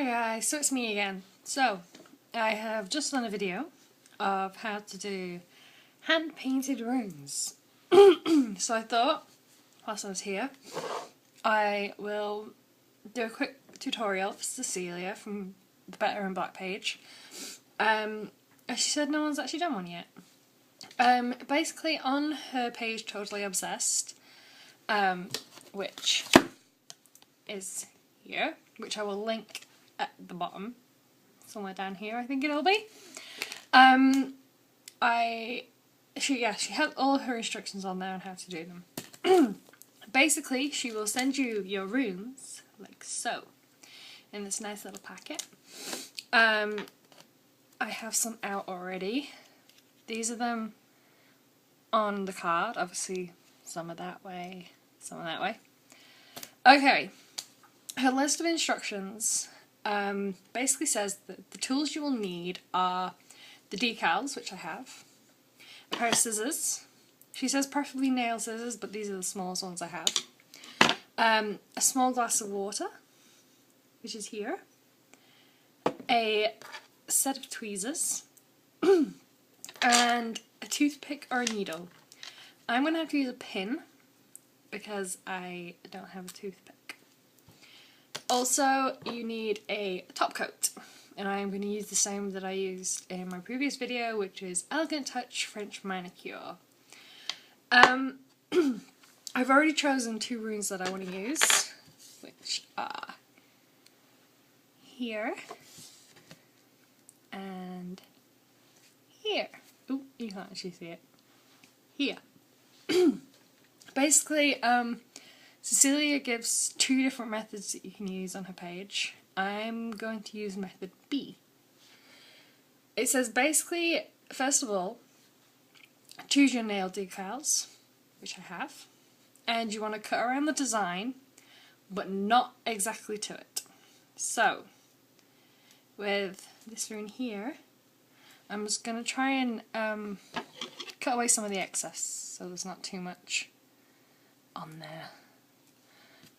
Hi guys, so it's me again. So, I have just done a video of how to do hand-painted runes. So I thought, whilst I was here, I will do a quick tutorial for Cecilia from the Better in Black page. She said no one's actually done one yet. Basically on her page, Totally Obsessed, which is here, which I will link at the bottom, somewhere down here I think it'll be. She has all her instructions on there on how to do them. Basically, she will send you your runes, like so, in this nice little packet. I have some out already. These are them on the card, obviously some are that way, some are that way. Okay, her list of instructions basically says that the tools you will need are the decals, which I have, a pair of scissors. She says preferably nail scissors, but these are the smallest ones I have. A small glass of water, which is here. A set of tweezers. And a toothpick or a needle. I'm going to have to use a pin because I don't have a toothpick. Also, you need a top coat, and I am going to use the same that I used in my previous video, which is Elegant Touch French Manicure. I've already chosen two runes that I want to use, which are here and here. Ooh, you can't actually see it. Here. Basically, Cecilia gives two different methods that you can use on her page. I'm going to use method B. It says basically, first of all, choose your nail decals, which I have, and you want to cut around the design, but not exactly to it. So, with this rune here, I'm just going to try and cut away some of the excess, so there's not too much on there.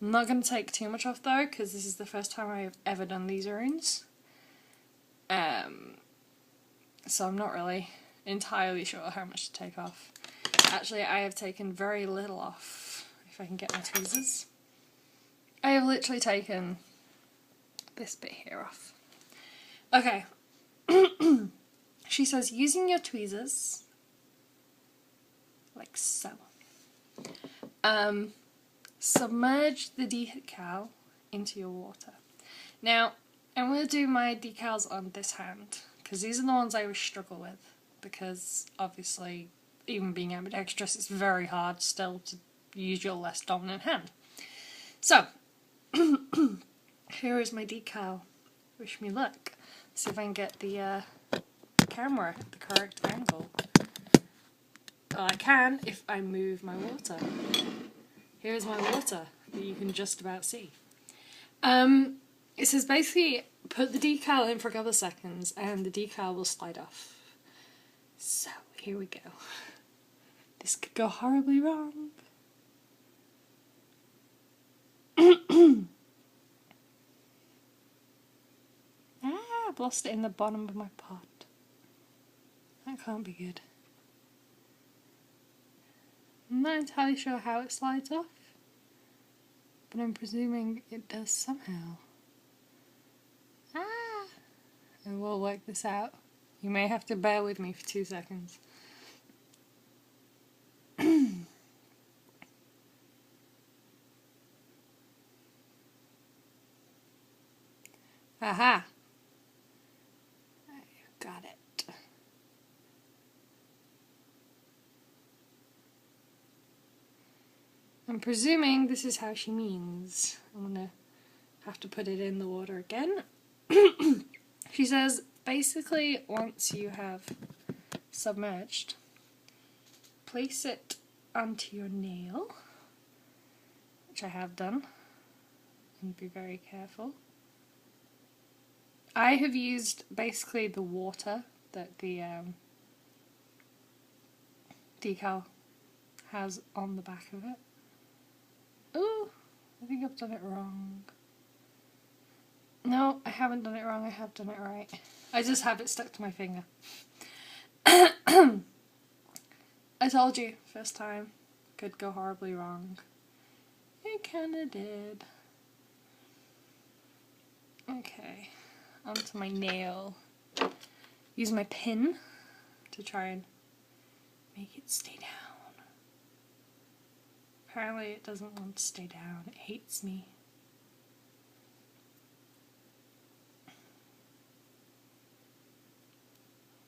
I'm not going to take too much off though, because this is the first time I've ever done these runes. So I'm not really entirely sure how much to take off. Actually, I have taken very little off, if I can get my tweezers. I have literally taken this bit here off. Okay. She says, using your tweezers, like so. Submerge the decal into your water. Now, I'm going to do my decals on this hand, because these are the ones I always struggle with, because obviously, even being ambidextrous, it's very hard still to use your less dominant hand. So, here is my decal. Wish me luck. See if I can get the camera at the correct angle. Well, I can if I move my water. Here's my water that you can just about see. It says basically put the decal in for a couple of seconds and the decal will slide off. So here we go. This could go horribly wrong. I've lost it in the bottom of my pot. That can't be good. I'm not entirely sure how it slides off, but I'm presuming it does somehow. And we'll work this out. You may have to bear with me for 2 seconds. Aha! I've got it. I'm presuming this is how she means. I'm gonna have to put it in the water again. She says, basically, once you have submerged, place it onto your nail, which I have done, and be very careful. I have used basically the water that the decal has on the back of it. Ooh, I think I've done it wrong. No, I haven't done it wrong, I have done it right. I just have it stuck to my finger. I told you, first time could go horribly wrong. It kinda did. Okay, onto my nail. Use my pin to try and make it stay down. Apparently it doesn't want to stay down, it hates me.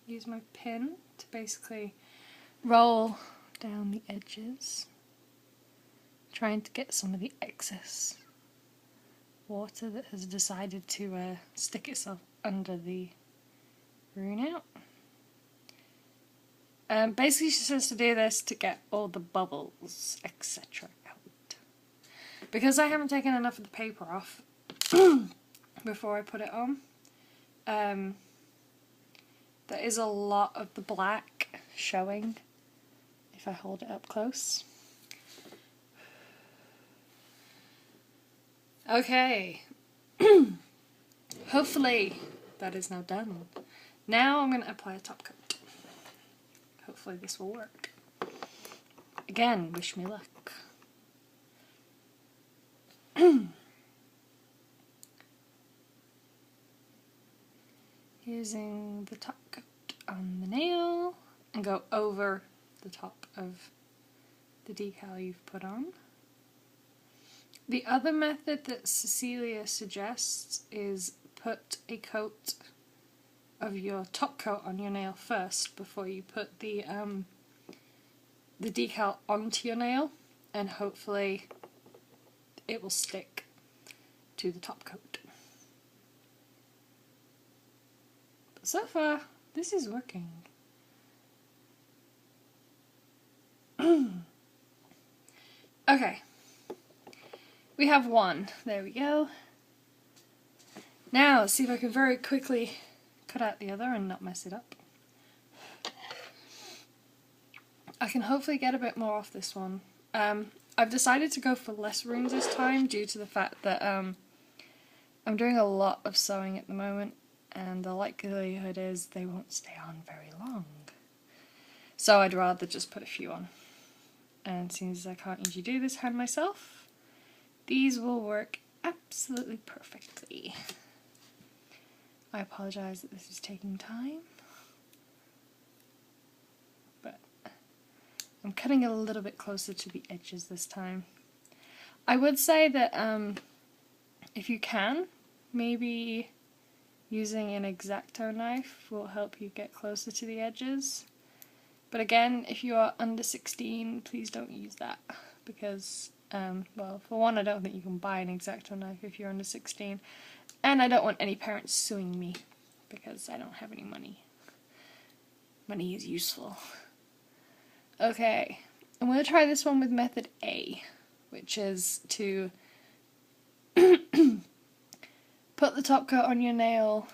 Use my pin to basically roll down the edges, trying to get some of the excess water that has decided to stick itself under the rune out. Basically she says to do this to get all the bubbles, etc. out. Because I haven't taken enough of the paper off before I put it on, there is a lot of the black showing if I hold it up close. Okay, hopefully that is now done. Now I'm going to apply a top coat. Hopefully this will work. Again, wish me luck. Using the top coat on the nail and go over the top of the decal you've put on. The other method that Cecilia suggests is put a coat of your top coat on your nail first before you put the decal onto your nail, and hopefully it will stick to the top coat. But so far, this is working. Okay, we have one. There we go. Now, let's see if I can very quickly cut out the other and not mess it up. I can hopefully get a bit more off this one. I've decided to go for less runes this time due to the fact that I'm doing a lot of sewing at the moment, and the likelihood is they won't stay on very long. So I'd rather just put a few on. And since I can't usually do this hand myself, these will work absolutely perfectly. I apologise that this is taking time, but I'm cutting a little bit closer to the edges this time. I would say that if you can, maybe using an X-Acto knife will help you get closer to the edges. But again, if you are under 16, please don't use that, because, well, for one, I don't think you can buy an X-Acto knife if you're under 16, and I don't want any parents suing me, because I don't have any money. Money is useful. Okay, I'm going to try this one with method A, which is to put the top coat on your nail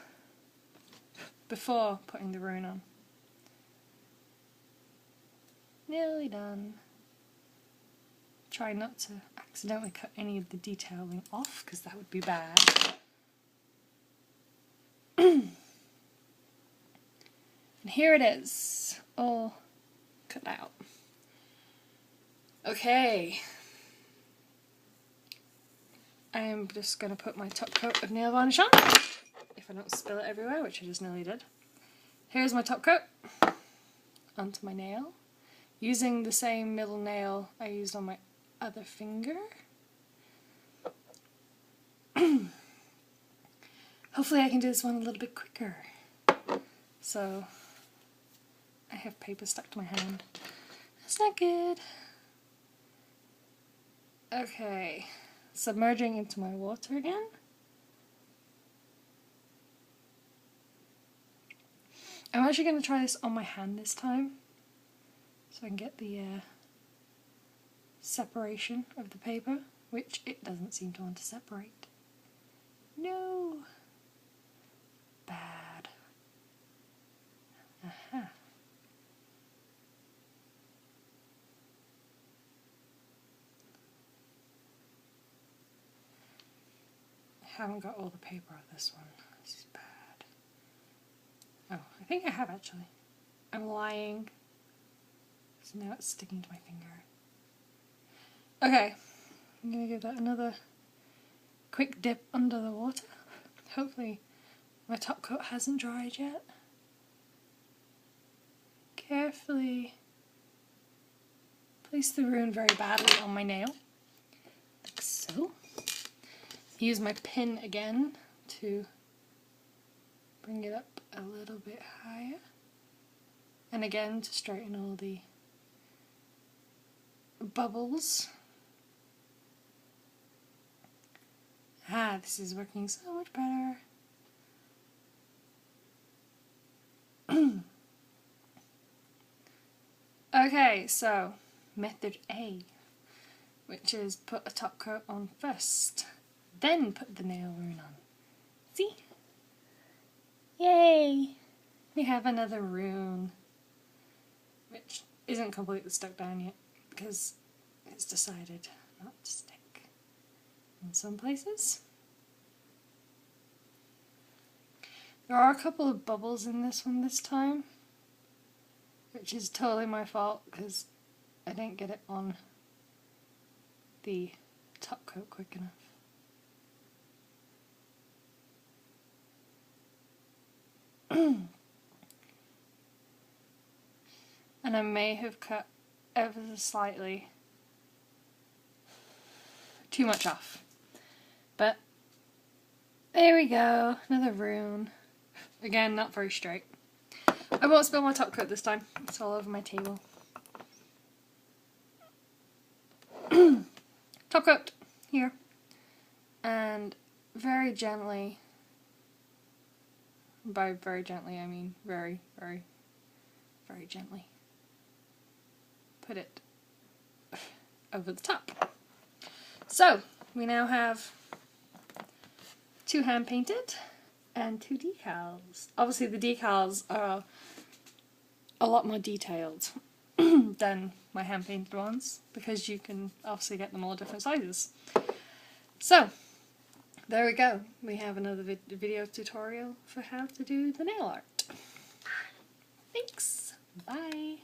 before putting the rune on. Nearly done. Try not to accidentally cut any of the detailing off, because that would be bad. And here it is, all cut out. Okay. I am just going to put my top coat of nail varnish on, if I don't spill it everywhere, which I just nearly did. Here's my top coat onto my nail, using the same middle nail I used on my other finger. Hopefully I can do this one a little bit quicker. So, I have paper stuck to my hand. That's not good. Okay, submerging into my water again. I'm actually going to try this on my hand this time, so I can get the separation of the paper, which it doesn't seem to want to separate. No! Bad. Aha. haven't got all the paper on this one. This is bad. Oh, I think I have actually. I'm lying. So now it's sticking to my finger. Okay, I'm going to give that another quick dip under the water. Hopefully my top coat hasn't dried yet. Carefully place the rune very badly on my nail, like so. Use my pin again to bring it up a little bit higher, and again to straighten all the bubbles. This is working so much better. Okay, so method A, which is put a top coat on first, then put the nail rune on. See? Yay! We have another rune, which isn't completely stuck down yet because it's decided not to stick in some places. There are a couple of bubbles in this one this time, which is totally my fault because I didn't get it on the top coat quick enough. And I may have cut ever so slightly too much off. But there we go, another rune. Again, not very straight. I won't spill my top coat this time, it's all over my table. Top coat, here. And very gently, by very gently I mean very, very, very gently, put it over the top. So, we now have 2 hand painted and 2 decals. Obviously the decals are a lot more detailed than my hand painted ones because you can obviously get them all different sizes. So, there we go. We have another video tutorial for how to do the nail art. Thanks. Bye.